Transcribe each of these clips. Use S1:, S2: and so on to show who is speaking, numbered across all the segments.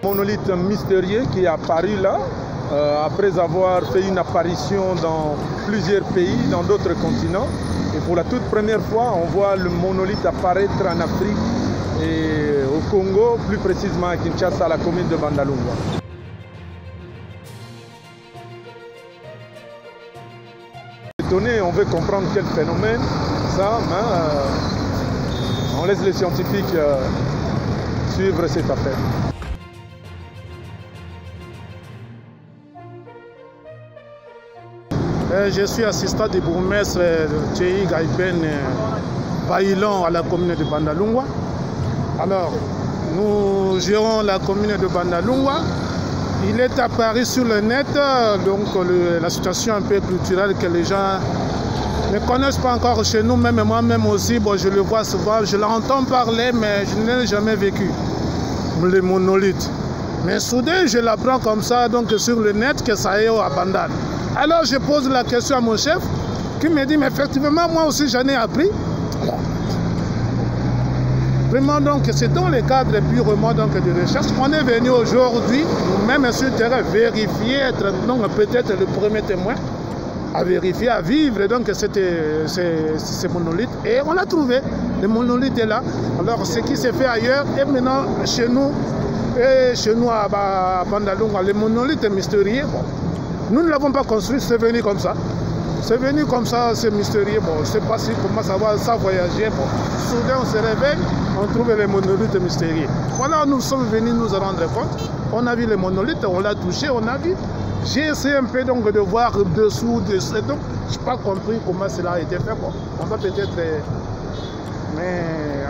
S1: Monolithe mystérieux qui est apparu là, après avoir fait une apparition dans plusieurs pays, dans d'autres continents. Et pour la toute première fois, on voit le monolithe apparaître en Afrique et au Congo, plus précisément à Kinshasa, à la commune de Bandalungwa. Étonné, on veut comprendre quel phénomène, ça, mais on laisse les scientifiques suivre cette affaire.
S2: Je suis assistant du bourgmestre Thierry Gaïben Baïlon à la commune de Bandalungwa. Alors, nous gérons la commune de Bandalungwa. Il est apparu sur le net, donc la situation un peu culturelle que les gens ne connaissent pas encore chez nous, même moi-même aussi, bon, je le vois souvent, je l'entends parler, mais je ne l'ai jamais vécu, les monolithes. Mais soudain, je l'apprends comme ça, donc sur le net, que ça est à Bandal. Alors je pose la question à mon chef, qui me dit, mais effectivement, moi aussi j'en ai appris. Vraiment, donc, c'est dans le cadre purement donc, de recherche. On est venu aujourd'hui, même sur le terrain, vérifier, être peut-être le premier témoin, à vérifier, à vivre donc, ces monolithes. Et on l'a trouvé, le monolithe est là. Alors, ce qui s'est fait ailleurs, et maintenant chez nous, à Bandalungwa, le monolithe mystérieux, bon, nous ne l'avons pas construit, c'est venu comme ça. C'est venu comme ça, c'est mystérieux. Bon, je ne sais pas si comment ça va, ça voyager. Bon, soudain, on se réveille, on trouve les monolithes mystérieux. Voilà, nous sommes venus nous en rendre compte. On a vu les monolithes, on l'a touché, on a vu. J'ai essayé un peu donc, de voir dessous, donc je n'ai pas compris comment cela a été fait. Bon, on va peut-être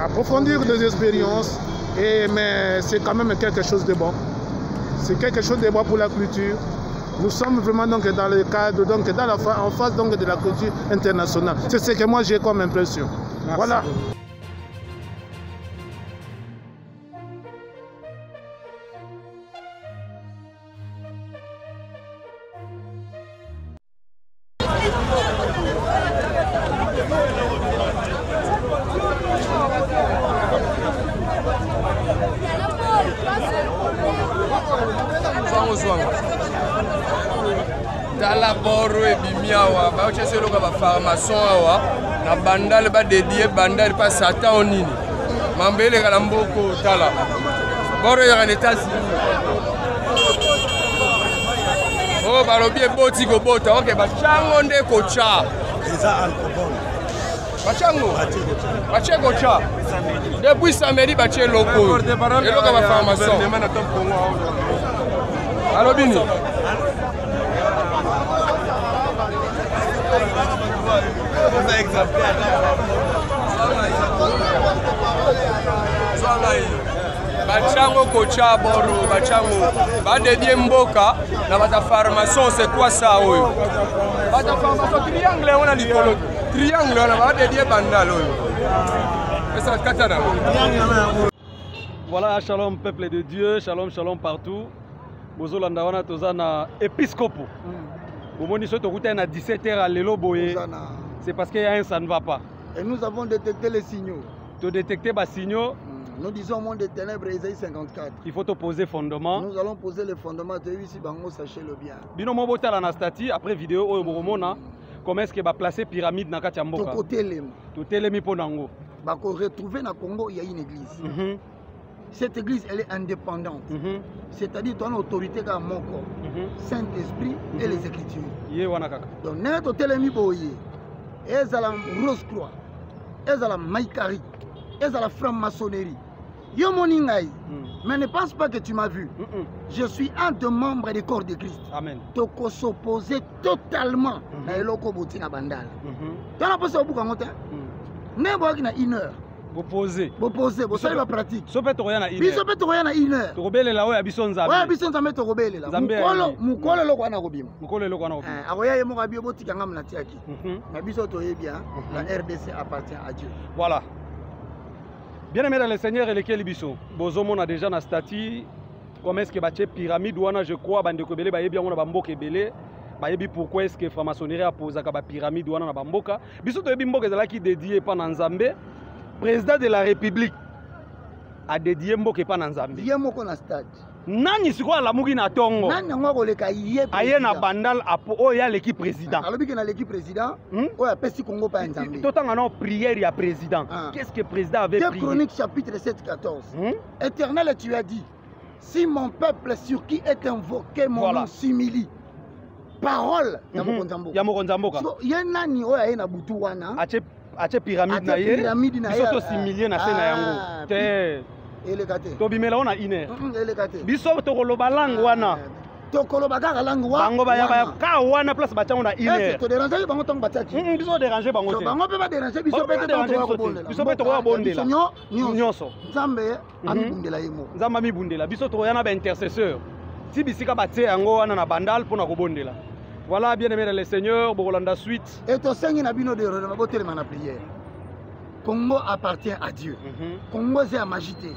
S2: approfondir des expériences, mais c'est quand même quelque chose de bon. C'est quelque chose de bon pour la culture. Nous sommes vraiment donc dans le cadre, donc en face donc de la culture internationale. C'est ce que moi j'ai comme impression. Merci. Voilà.
S3: Tala boro e bimiawa ba chese loka ba pharmacien awa na bandal ba dédié bandal pas satan nini mambele kala mboko tala boro ya en États-Unis oh balobi e boti ko bota OK ba chango nde ko cha eza alcool ba chango ba che ko cha depuis samedi ba che loko e loka ba pharmacien alobini Bachango kocha boro bachango ba dédié mboka na bata pharmacien c'est quoi ça oyo bata pharmacien triangle on a likolo triangle on a ba dédié bandal oyo ça katana.
S4: Voilà, shalom peuple de Dieu, shalom shalom partout. Bozolanda wana tozana épiscopo. Bomoni soto kuta na 17h à Lelo Boye. C'est parce qu'il y a un ça ne va pas.
S5: Et nous avons détecté les signaux.
S4: Tu détecter les signaux.
S5: Nous disons au monde des ténèbres, Isaïe 54.
S4: Il faut te poser fondement.
S5: Nous allons poser les fondements de ici, sachez-le bien.
S4: Bino mo bota la stati après vidéo au Boromona. Comment est-ce que va placer pyramide na kati mboka?
S5: To côté lem.
S4: To telemi ponango.
S5: Ba ko retrouver na Congo, il y a une église. Cette église, elle est indépendante. C'est-à-dire ton autorité comme mon corps, Saint-Esprit et les Écritures. Donc, notre télémi boye, elles à la Rose-Croix, elles à la Maïkari, elles à la franc-maçonnerie. Yo moningai, mais ne pense pas que tu m'as vu. Je suis un des membres du corps de Christ.
S4: Amen.
S5: Toko s'opposer totalement à l'Eloko Boutina Bandal. Tu as pensé au bout quand n'importe qui a une heure.
S4: Vous posez.
S5: Vous posez, vous savez la pratique.
S4: So peut rien à une heure.
S5: Biso peut rien à une heure.
S4: To robele la oya biso nzambe.
S5: Ouais, biso nzambe to robele la. Mukolo lo kwana kobima.
S4: Mukolo lo kwana kobima.
S5: Akoya yemo kabio botika ngam na tiaki. Na biso to yebia, la RDC appartient à Dieu.
S4: Voilà. Bien aimé dans le Seigneur et lesquels biso. Bozomo a déjà na statut. Comment est-ce que bache pyramide wana je crois bandeko belé ba yebia ona bamboka belé. Bayebi pourquoi est-ce que franc-maçonnerie a posé ka ba pyramide wana na bamboka. Biso to yebi mboka ezalaki dédié pa na Nzambe. Président de la République a dédié Mboke pa na Nzambe.
S5: Yemoko na stade.
S4: nani sikoyo alamuki na tongo
S5: nani yango akoleka ye
S4: aye na bandal oyo ya l'équipe président
S5: alobi ke na l'équipe président oyo apesi Congo pa ya Nzambe
S4: totanga na prière ya président qu'est-ce que président avait prié?
S5: Chronique chapitre 7-14 Éternel, tu as dit, si mon peuple sur qui est invoqué mon nom s'humilie, parole ya Mokonzamboka ye nani oyo aye na butu wana
S4: ache pyramide na ye biso tosimilie na se na yango te tobimela ona ine biso tokoloba langue wana
S5: tokoloba kaka langue wana
S4: bango baya ka wana place bachango na ine
S5: to déranger bango tango batiaki
S4: biso déranger bango te
S5: bango pe ba déranger biso pe to
S4: bondela
S5: nyonso Nzambe amibundela ye moko
S4: Nzambe amibundela biso to yana ba intercesseur ti bisika batie yango wana na bandal pona kobondela. Voilà, bien aimé les seigneurs, Borolanda suite.
S5: Et to sengi na bino de renabotelema na prière. Congo appartient à Dieu. Congo c'est à magité.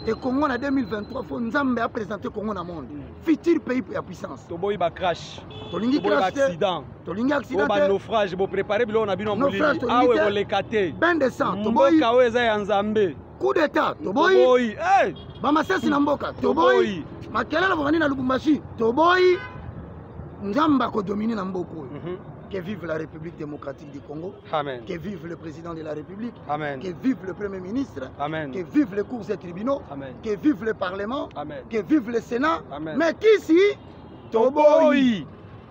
S5: Et Congo en 2023, faut Nzambe a présenté Congo dans le monde. Futur pays à puissance.
S4: Toboy ba crash.
S5: Tolingi crash.
S4: Accident.
S5: Tolingi accident.
S4: Ba naufrage, bo préparer bilo na bino molili.
S5: Ah
S4: ouais, bo lekate.
S5: Ben de sang. Toboy.
S4: Mboka weza ya Nzambe.
S5: Coup d'état. Toboy.
S4: Toboy. Eh.
S5: Ba masasi na mboka. Toboy. Makelele bokani na Lubumbashi. Toboy. Nzamba ko dominer na mboko. Que vive la République démocratique du Congo.
S4: Amen.
S5: Que vive le président de la République.
S4: Amen.
S5: Que vive le premier ministre.
S4: Amen.
S5: Que vive les cours et tribunaux.
S4: Amen.
S5: Que vive le Parlement.
S4: Amen.
S5: Que vive le Sénat.
S4: Amen.
S5: Mais qui si
S4: Toboy.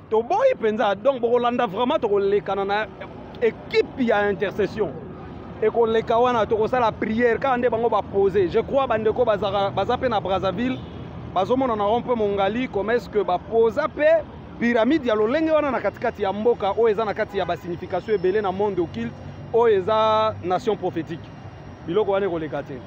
S4: Toboy penza donc Borolanda vraiment to lekana na équipe ya intercession. Et qu'on les kawana to ça la prière quand ande bango ba poser. Je crois bandeko baza pe na Brazzaville. Bazomona na rompe mongali comme est-ce que ba posa pe pyramide ya lolenge wana na katikati ya mboka o eza na kati ya ba signification ebele na monde occulte o eza nation prophétique biloko wana ko lekate.